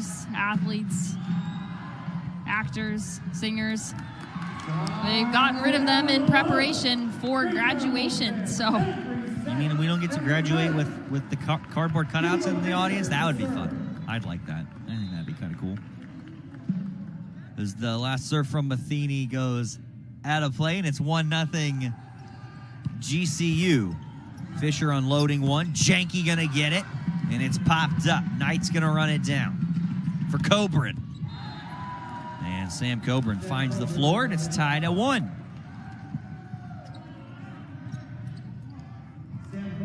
players, athletes, actors, singers. They've gotten rid of them in preparation for graduation, so. You mean we don't get to graduate with the cardboard cutouts in the audience? That would be fun. I'd like that. I think that'd be kind of cool. As the last serve from Matheny goes out of play, and it's 1-0 GCU. Fisher unloading one. Janke gonna get it, and it's popped up. Knight's gonna run it down for Coburn. And Sam Coburn finds the floor, and it's tied at 1.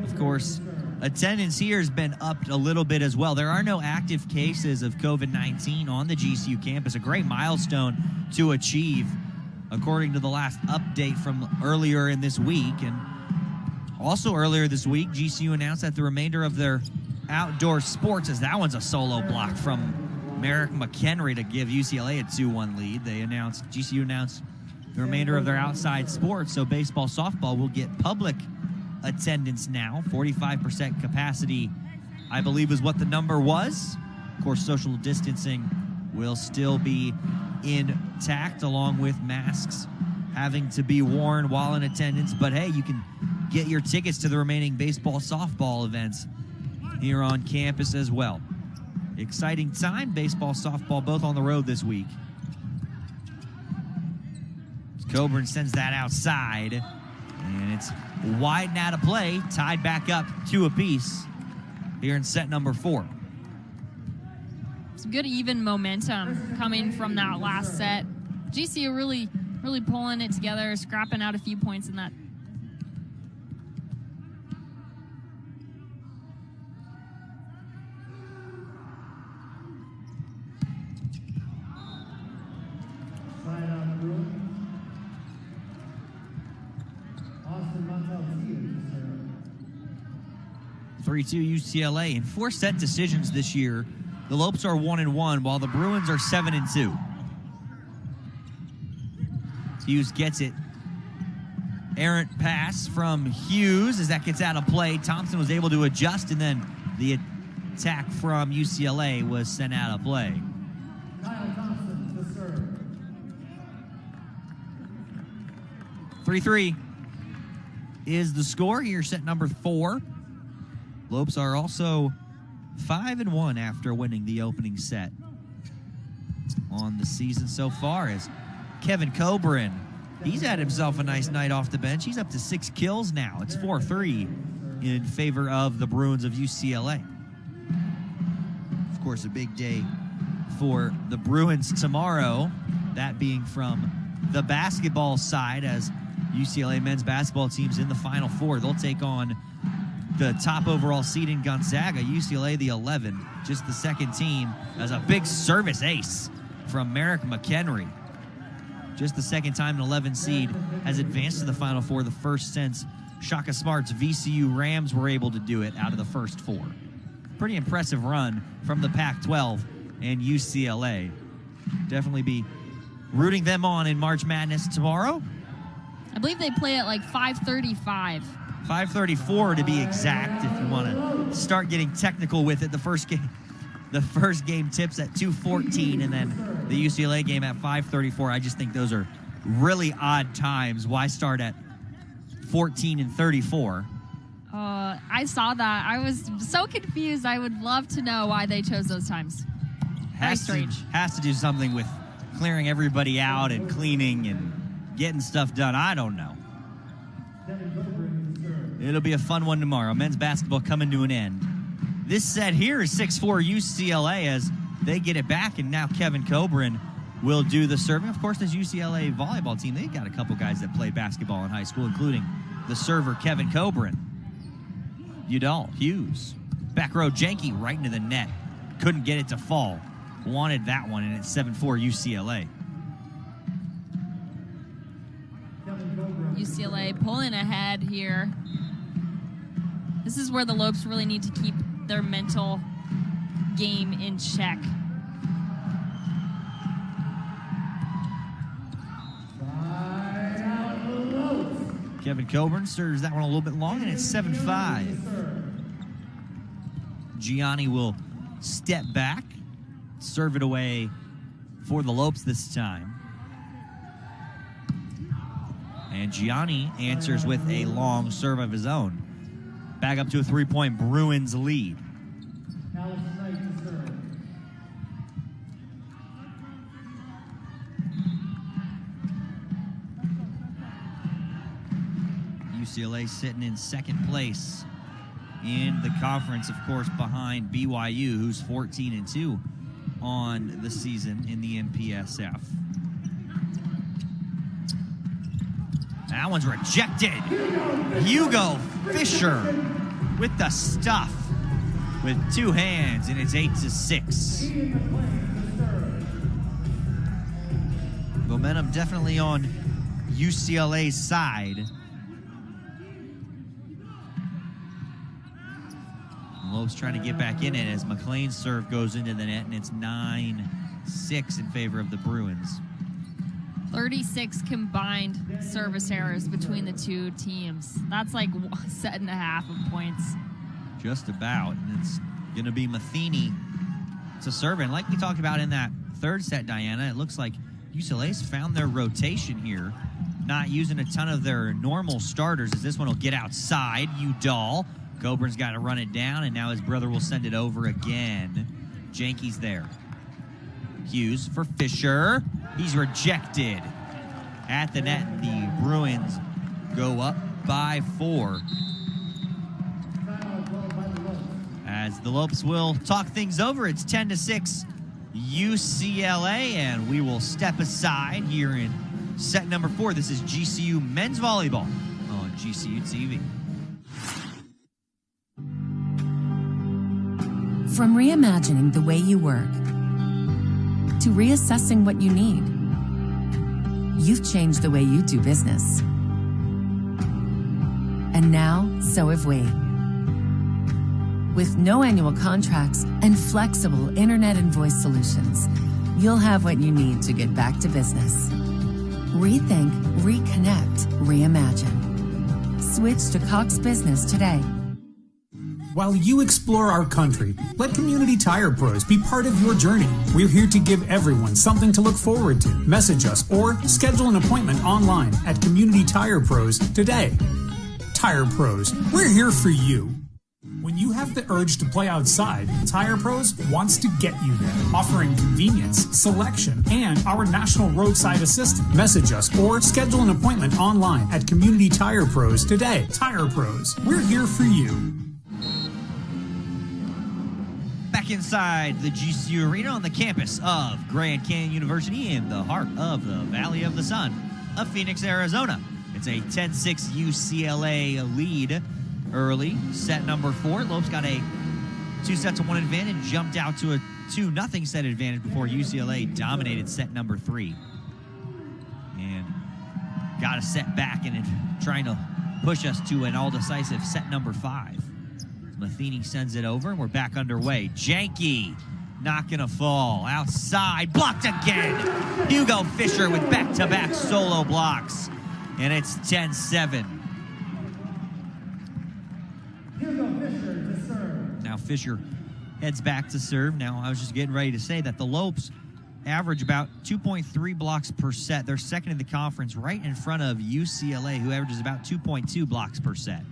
Of course, attendance here has been upped a little bit as well. There are no active cases of COVID-19 on the GCU campus, a great milestone to achieve, according to the last update from earlier in this week. And also earlier this week, GCU announced that the remainder of their outdoor sports, as that one's a solo block from Merrick McHenry to give UCLA a 2-1 lead. GCU announced the remainder of their outside sports, so baseball, softball will get public attendance now. 45% capacity, I believe, is what the number was. Of course, social distancing will still be intact, along with masks having to be worn while in attendance. But hey, you can get your tickets to the remaining baseball, softball events here on campus as well. Exciting time, baseball, softball, both on the road this week. Coburn sends that outside, and it's wide and out of play, tied back up 2 apiece here in set number 4. Some good even momentum coming from that last set. GCU really pulling it together, scrapping out a few points in that. Side out Bruin. 3-2 UCLA. In 4-set decisions this year, the Lopes are 1-1, while the Bruins are 7-2. Hughes gets it. Errant pass from Hughes as that gets out of play. Thompson was able to adjust, and then the attack from UCLA was sent out of play. Kyle Thompson, the serve. 3-3 is the score here, set number 4. Lopes are also 5-1 after winning the opening set on the season so far, as Kevin Coburn, he's had himself a nice night off the bench. He's up to 6 kills now. It's 4-3 in favor of the Bruins of UCLA. Of course, a big day for the Bruins tomorrow, that being from the basketball side, as UCLA men's basketball team's in the Final Four. They'll take on the top overall seed in Gonzaga, UCLA the 11, just the second team, as a big service ace from Merrick McHenry. Just the second time an 11 seed has advanced to the Final Four, the first since Shaka Smart's VCU Rams were able to do it out of the first 4. Pretty impressive run from the Pac-12 and UCLA. Definitely be rooting them on in March Madness tomorrow. I believe they play at like 5:35. 5:34 to be exact, if you want to start getting technical with it. The first game tips at 2:14, and then the UCLA game at 5:34. I just think those are really odd times. Why start at 14 and 34? I saw that. I was so confused. I would love to know why they chose those times. Very strange. Has to do something with clearing everybody out and cleaning and getting stuff done. I don't know. It'll be a fun one tomorrow. Men's basketball coming to an end. This set here is 6-4 UCLA as they get it back, and now Kevin Coburn will do the serving. Of course, this UCLA volleyball team, they got a couple guys that played basketball in high school, including the server Kevin Coburn. Udall, Hughes, back row Janke right into the net. Couldn't get it to fall. Wanted that one, and it's 7-4 UCLA. UCLA pulling ahead here. This is where the Lopes really need to keep their mental game in check. Kevin Coburn serves that one a little bit long, and it's 7-5. Gianni will step back. serve it away for the Lopes this time. And Gianni answers with a long serve of his own. Back up to a 3-point Bruins lead. Alex Knight to serve. UCLA sitting in second place in the conference, of course, behind BYU, who's 14-2 on the season in the MPSF. That one's rejected. Hugo Fisher with the stuff with two hands, and it's 8-6. Momentum definitely on UCLA's side. Lopes trying to get back in it as McLean's serve goes into the net, and it's 9-6 in favor of the Bruins. 36 combined service errors between the two teams. That's like a set and a half of points. Just about. And it's going to be Matheny to serve. And like we talked about in that third set, Diana, it looks like UCLA's found their rotation here, not using a ton of their normal starters, as this one will get outside. Udall. Coburn's got to run it down, and now his brother will send it over again. Janke's there. Hughes for Fisher. He's rejected at the net. The Bruins go up by 4. As the Lopes will talk things over, it's 10-6 UCLA, and we will step aside here in set number 4. This is GCU men's volleyball on GCU TV. From reimagining the way you work to reassessing what you need, you've changed the way you do business. And now, so have we. With no annual contracts and flexible internet and voice solutions, you'll have what you need to get back to business. Rethink, reconnect, reimagine. Switch to Cox Business today. While you explore our country, let Community Tire Pros be part of your journey. We're here to give everyone something to look forward to. Message us or schedule an appointment online at Community Tire Pros today. Tire Pros, we're here for you. When you have the urge to play outside, Tire Pros wants to get you there, offering convenience, selection, and our national roadside assistance. Message us or schedule an appointment online at Community Tire Pros today. Tire Pros, we're here for you. Back inside the GCU Arena on the campus of Grand Canyon University in the heart of the Valley of the Sun of Phoenix, Arizona. It's a 10-6 UCLA lead early. Set number 4. Lopes got a 2-1 advantage, jumped out to a 2-0 set advantage before UCLA dominated set number 3. And got a set back and trying to push us to an all-decisive set number 5. Matheny sends it over, and we're back underway. Janke not going to fall. Outside, blocked again. Hugo Fisher with back-to-back solo blocks, and it's 10-7. Hugo Fisher to serve. Now Fisher heads back to serve. Now, I was just getting ready to say that the Lopes average about 2.3 blocks per set. They're second in the conference, right in front of UCLA, who averages about 2.2 blocks per set.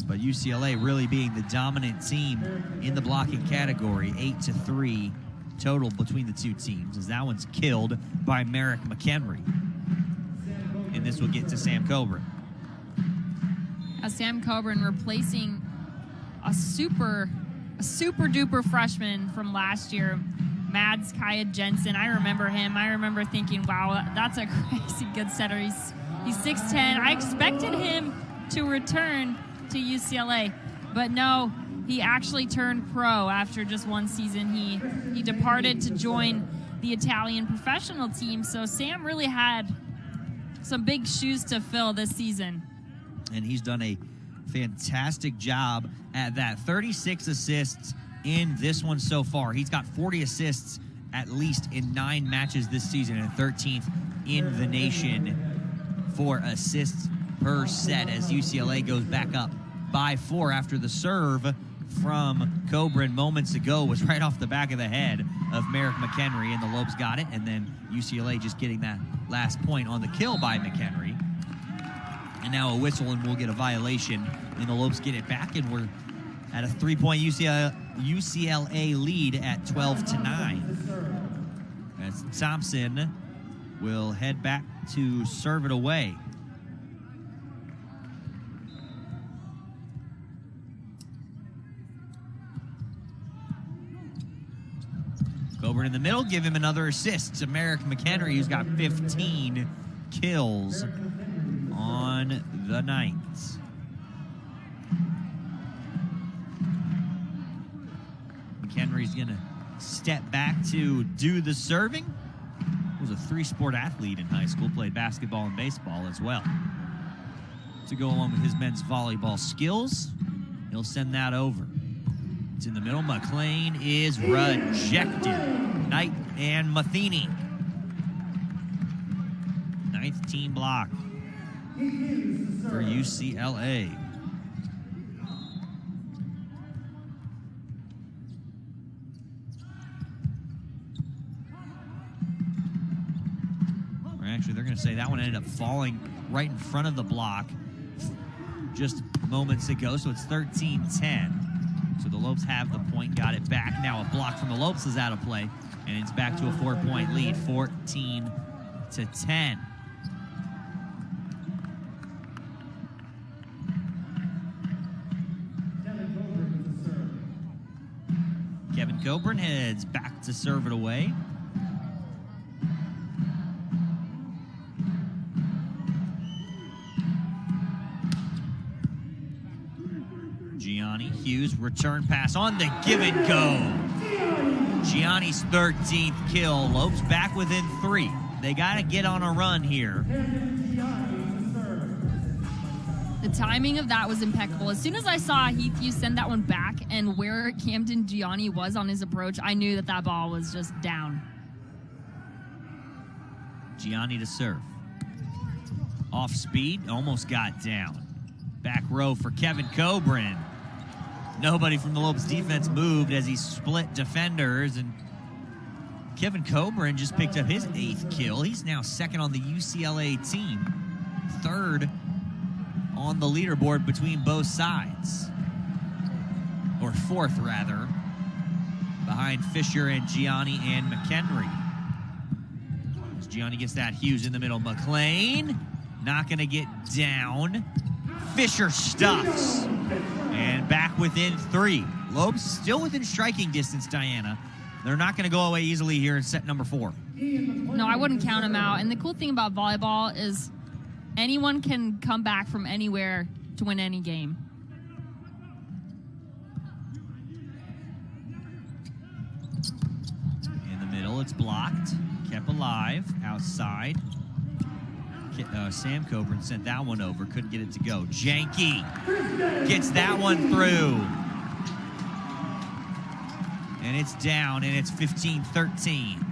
But UCLA really being the dominant team in the blocking category, 8-3 total between the two teams, as that one's killed by Merrick McHenry. And this will get to Sam Coburn. Sam Coburn replacing a super duper freshman from last year, Mads Kaya Jensen. I remember him. I remember thinking, wow, that's a crazy good setter. He's 6'10". I expected him to return to UCLA, but no, he actually turned pro after just one season. He departed to join the Italian professional team, so Sam really had some big shoes to fill this season. And he's done a fantastic job at that. 36 assists in this one so far. He's got 40 assists at least in 9 matches this season, and 13th in the nation for assists per set as UCLA goes back up by 4 after the serve from Coburn moments ago was right off the back of the head of Merrick McHenry, and the Lopes got it, and then UCLA just getting that last point on the kill by McHenry. And now a whistle, and we'll get a violation, and the Lopes get it back, and we're at a 3-point UCLA lead at 12-9. As Thompson will head back to serve it away. Coburn in the middle, give him another assist to Merrick McHenry, who's got 15 kills on the night. McHenry's going to step back to do the serving. He was a 3-sport athlete in high school, played basketball and baseball as well. To go along with his men's volleyball skills, he'll send that over. It's in the middle. McLean is rejected. Knight and Matheny. 9th team block for UCLA. Or actually, they're going to say that one ended up falling right in front of the block just moments ago, so it's 13-10. So the Lopes have the point, got it back. Now a block from the Lopes is out of play, and it's back to a 4-point lead, 14-10. Kevin Coburn heads back to serve it away. Gianni Hughes, return pass on the give and go. Gianni's 13th kill. Lopes back within 3. They got to get on a run here. The timing of that was impeccable. As soon as I saw Heath Hughes send that one back and where Camden Gianni was on his approach, I knew that that ball was just down. Gianni to serve. Off speed, almost got down. Back row for Kevin Coburn. Nobody from the Lopes defense moved as he split defenders, and Kevin Coburn just picked up his 8th kill. He's now 2nd on the UCLA team, 3rd on the leaderboard between both sides, or 4th rather, behind Fisher and Gianni and McHenry. As Gianni gets that, Hughes in the middle. McLean not going to get down. Fisher stuffs, and back within 3. Lopes still within striking distance, Diana. They're not going to go away easily here in set number 4. No, I wouldn't count them out. And the cool thing about volleyball is anyone can come back from anywhere to win any game. In the middle, it's blocked. Kept alive, outside. Sam Coburn sent that one over, couldn't get it to go. Janke gets that one through. And it's down, and it's 15-13.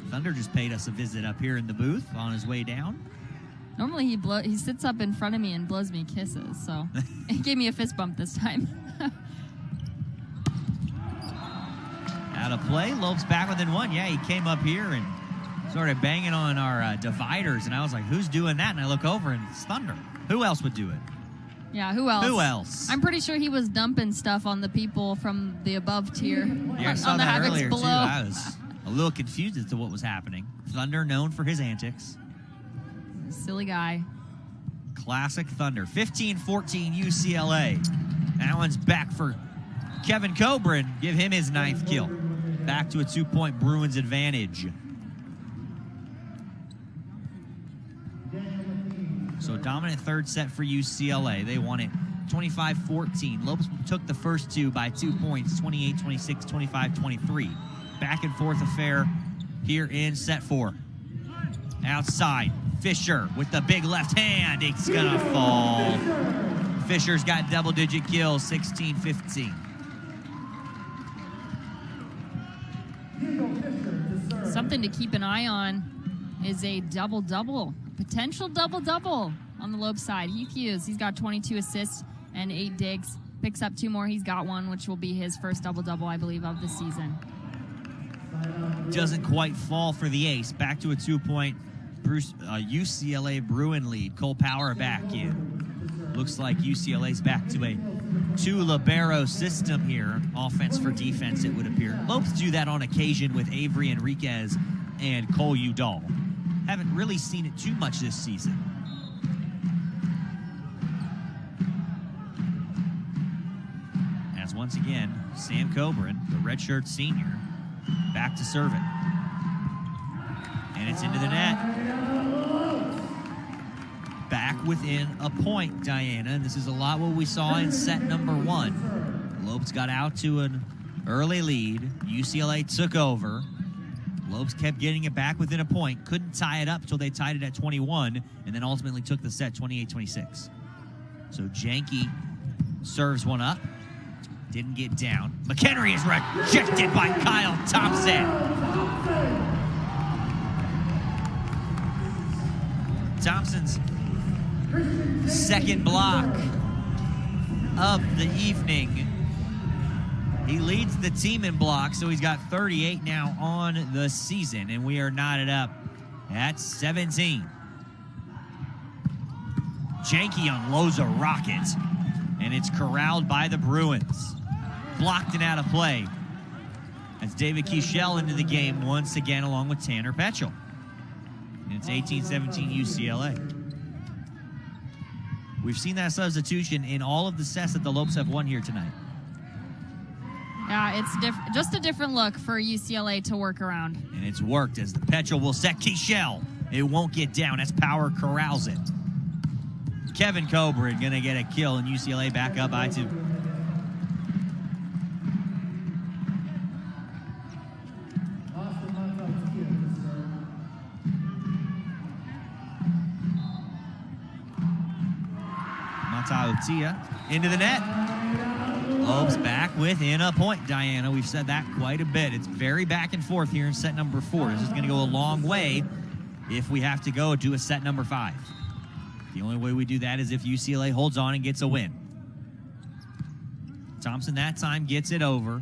Thunder just paid us a visit up here in the booth on his way down. Normally he sits up in front of me and blows me kisses, so he gave me a fist bump this time. Out of play, Lopes back within 1. Yeah, he came up here and started banging on our dividers, and I was like, who's doing that? And I look over, and it's Thunder. Who else would do it? Yeah, who else? Who else? I'm pretty sure he was dumping stuff on the people from the above tier. Yeah, I saw on the that Haggard's earlier, below. too. I was a little confused as to what was happening. Thunder known for his antics. Silly guy. Classic Thunder. 15-14 UCLA. That one's back for Kevin Coburn. Give him his 9th kill. Back to a 2-point Bruins advantage. So dominant 3rd set for UCLA. They won it 25-14. Lopes took the first 2 by 2 points, 28-26, 25-23. Back and forth affair here in set 4. Outside, Fisher with the big left hand. It's gonna fall. Fisher's got double-digit kills, 16-15. Something to keep an eye on is a double-double, potential double-double on the Lopes side. Heath Hughes, he's got 22 assists and 8 digs. Picks up 2 more. He's got 1, which will be his first double-double, I believe, of the season. Doesn't quite fall for the ace. Back to a 2-point UCLA Bruin lead. Cole Power back in. Looks like UCLA's back to a 2 libero system here. Offense for defense, it would appear. Lopes do that on occasion with Avery Enriquez and Cole Udall. Haven't really seen it too much this season. As once again, Sam Coburn, the redshirt senior, back to serve it. And it's into the net. Back within a point, Diana. And this is a lot what we saw in set number 1. Lopes got out to an early lead. UCLA took over. Lopes kept getting it back within a point. Couldn't tie it up until they tied it at 21, and then ultimately took the set 28-26. So Janke serves one up. Didn't get down. McHenry is rejected by Kyle Thompson. Thompson's second block of the evening. He leads the team in blocks, so he's got 38 now on the season, and we are knotted up at 17. Janke unloads a rocket, and it's corralled by the Bruins. Blocked and out of play. That's David Keichel into the game once again, along with Tanner Petchel. And it's 18-17 UCLA. We've seen that substitution in all of the sets that the Lopes have won here tonight. Yeah, it's just a different look for UCLA to work around. And it's worked as the Petchel will set Keichel. It won't get down as Power corrals it. Kevin Coburn going to get a kill, and UCLA back up by 2. Matautia into the net. Lopes back within a point, Diana. We've said that quite a bit. It's very back and forth here in set number 4. This is going to go a long way if we have to go do a set number 5. The only way we do that is if UCLA holds on and gets a win. Thompson that time gets it over.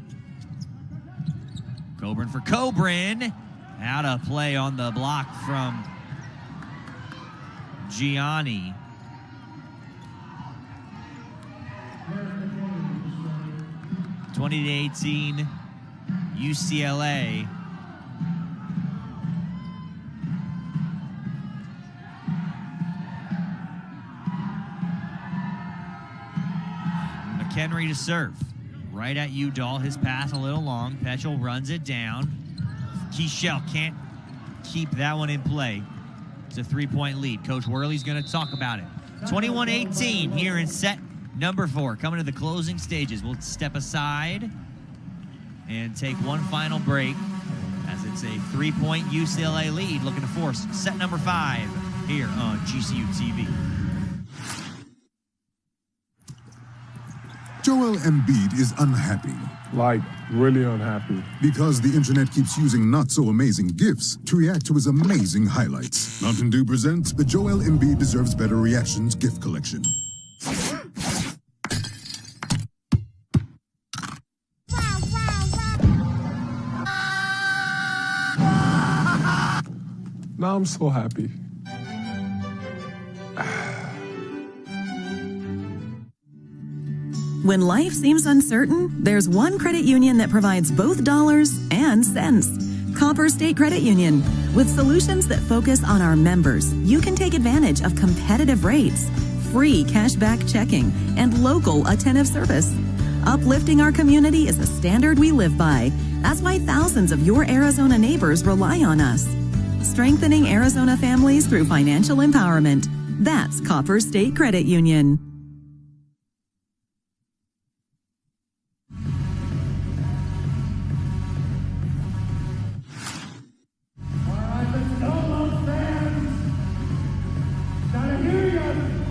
Coburn for Coburn. Out of play on the block from Gianni. – 20-18, UCLA. McHenry to serve. Right at Udall. His pass a little long. Petchel runs it down. Keichel can't keep that one in play. It's a 3-point lead. Coach Worley's going to talk about it. 21-18 here in set number 4. Coming to the closing stages. We'll step aside and take one final break as it's a 3-point UCLA lead looking to force set number 5 here on GCU TV. Joel Embiid is unhappy. Like, really unhappy. Because the internet keeps using not-so-amazing GIFs to react to his amazing highlights. Mountain Dew presents the Joel Embiid Deserves Better Reactions GIF Collection. Now I'm so happy. When life seems uncertain, there's one credit union that provides both dollars and cents. Copper State Credit Union. With solutions that focus on our members, you can take advantage of competitive rates, free cashback checking, and local attentive service. Uplifting our community is a standard we live by. That's why thousands of your Arizona neighbors rely on us. Strengthening Arizona families through financial empowerment. That's Copper State Credit Union.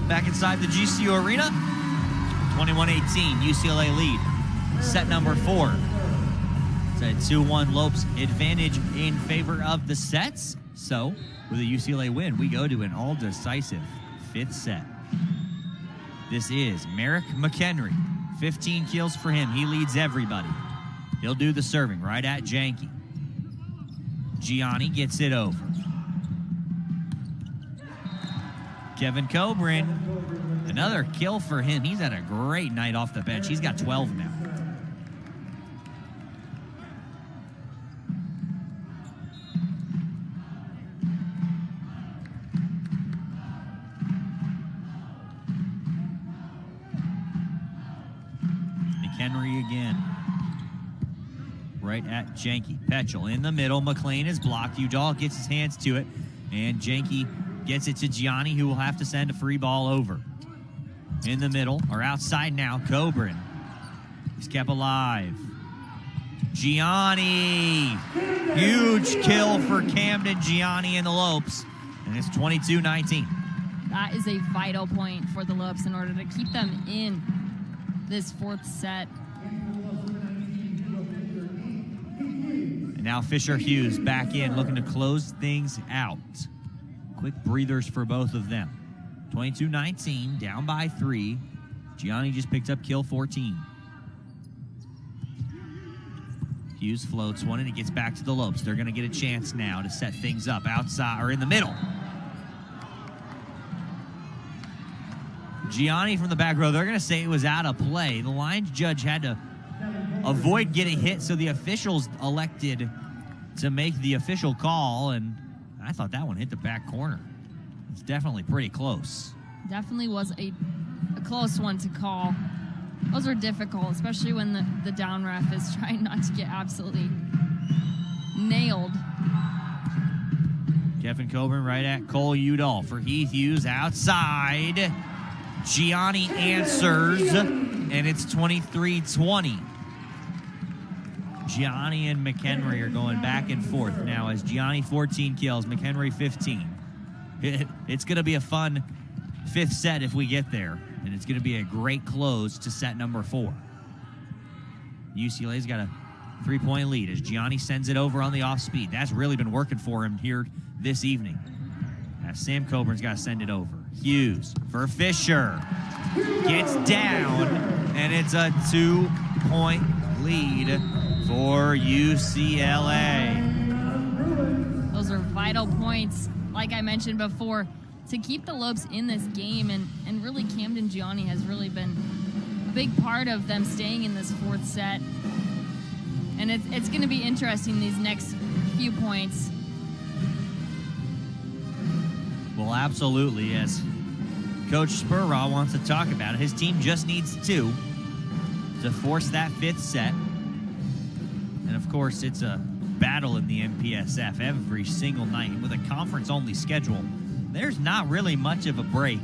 Back inside the GCU Arena, 21-18, UCLA lead. Set number 4. It's a 2-1 Lopes advantage in favor of the sets. So, with a UCLA win, we go to an all-decisive fifth set. This is Merrick McHenry. 15 kills for him. He leads everybody. He'll do the serving right at Janke. Gianni gets it over. Kevin Coburn, another kill for him. He's had a great night off the bench. He's got 12 now. McHenry again. Right at Janke. Petchel in the middle. McLean is blocked. Udall gets his hands to it. And Janke gets it to Gianni, who will have to send a free ball over. In the middle, or outside now, Coburn. He's kept alive. Gianni! Huge kill for Camden Gianni and the Lopes. And it's 22-19. That is a vital point for the Lopes in order to keep them in this fourth set. And now Fisher Hughes back in, looking to close things out. Quick breathers for both of them. 22-19, down by 3. Gianni just picked up kill 14. Hughes floats one, and it gets back to the Lopes. They're going to get a chance now to set things up outside, or in the middle. Gianni from the back row, they're going to say it was out of play. The lines judge had to avoid getting hit, so the officials elected to make the official call, and I thought that one hit the back corner. It's definitely pretty close. Definitely was a close one to call. Those are difficult, especially when the down ref is trying not to get absolutely nailed. Kevin Coburn right at Cole Udall for Heath Hughes outside. Gianni answers, and it's 23-20. Gianni and McHenry are going back and forth now as Gianni 14 kills, McHenry 15. It's going to be a fun fifth set if we get there, and it's going to be a great close to set number 4. UCLA's got a 3-point lead as Gianni sends it over on the off speed. That's really been working for him here this evening. As Sam Coburn's got to send it over. Hughes for Fisher. Gets down, and it's a 2-point lead for UCLA. Those are vital points, like I mentioned before, to keep the Lopes in this game, and really Camden Gianni has really been a big part of them staying in this fourth set. And it's going to be interesting these next few points. Well, absolutely, yes. Coach Spurraw wants to talk about it. His team just needs 2 to force that fifth set. And, of course, it's a battle in the MPSF every single night. With a conference-only schedule, there's not really much of a break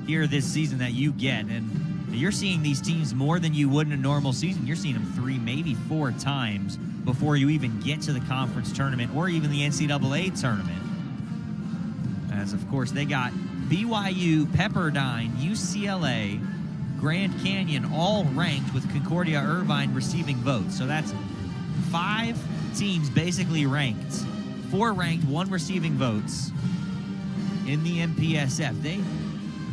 here this season that you get. And you're seeing these teams more than you would in a normal season. You're seeing them 3, maybe 4 times before you even get to the conference tournament or even the NCAA tournament. As, of course, they got BYU, Pepperdine, UCLA, Grand Canyon all ranked with Concordia Irvine receiving votes. So that's 5 teams basically ranked. 4 ranked, 1 receiving votes in the MPSF. They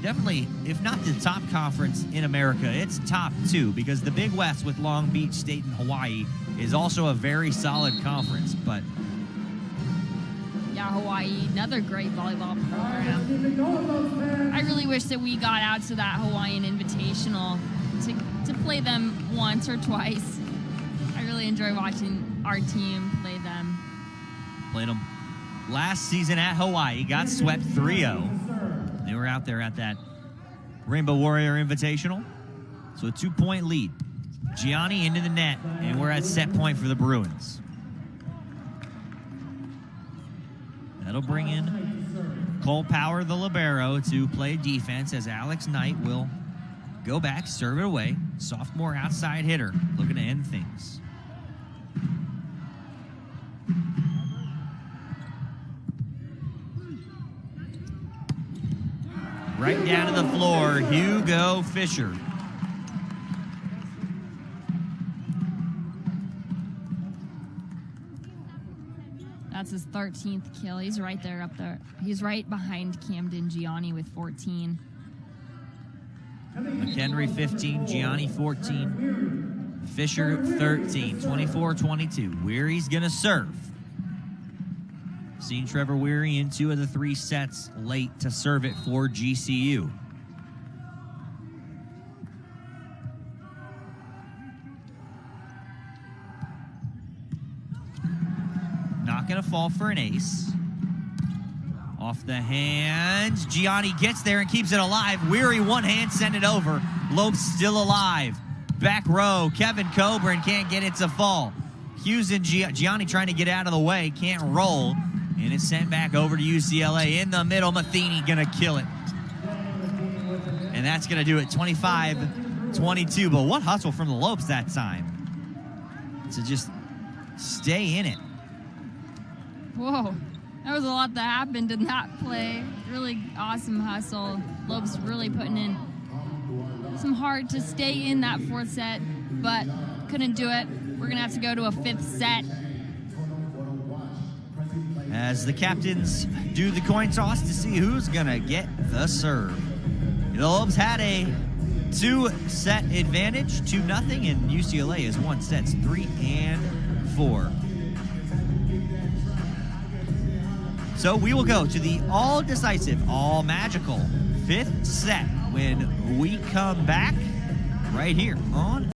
definitely, if not the top conference in America, it's top 2 because the Big West with Long Beach State and Hawaii is also a very solid conference. But yeah, Hawaii, another great volleyball program. I really wish that we got out to that Hawaiian Invitational to play them once or twice. I really enjoy watching our team play them. Played them last season at Hawaii, got swept 3-0. They were out there at that Rainbow Warrior Invitational. So a 2-point lead. Gianni into the net, and we're at set point for the Bruins. That'll bring in Cole Power, the libero, to play defense as Alex Knight will go back, serve it away. Sophomore outside hitter looking to end things. Right down to the floor, Hugo Fisher. That's his 13th kill. He's right there up there. He's right behind Camden Gianni with 14. McHenry 15, Gianni 14, Fisher 13, 24-22. Weary's going to serve. Seen Trevor Weary in 2 of the 3 sets late to serve it for GCU. Not going to fall for an ace. Off the hands. Gianni gets there and keeps it alive. Weary one hand, send it over. Lopes still alive. Back row. Kevin Coburn can't get it to fall. Hughes and Gianni trying to get out of the way. Can't roll. And it's sent back over to UCLA. In the middle, Matheny going to kill it. And that's going to do it, 25-22. But what hustle from the Lopes that time to just stay in it. Whoa, that was a lot that happened in that play. Really awesome hustle. Lopes really putting in some hard to stay in that 4th set, but couldn't do it. We're going to have to go to a 5th set. As the captains do the coin toss to see who's going to get the serve. The Lopes had a 2-set advantage, 2-0, and UCLA has won sets 3 and 4. So we will go to the all-decisive, all-magical 5th set when we come back right here on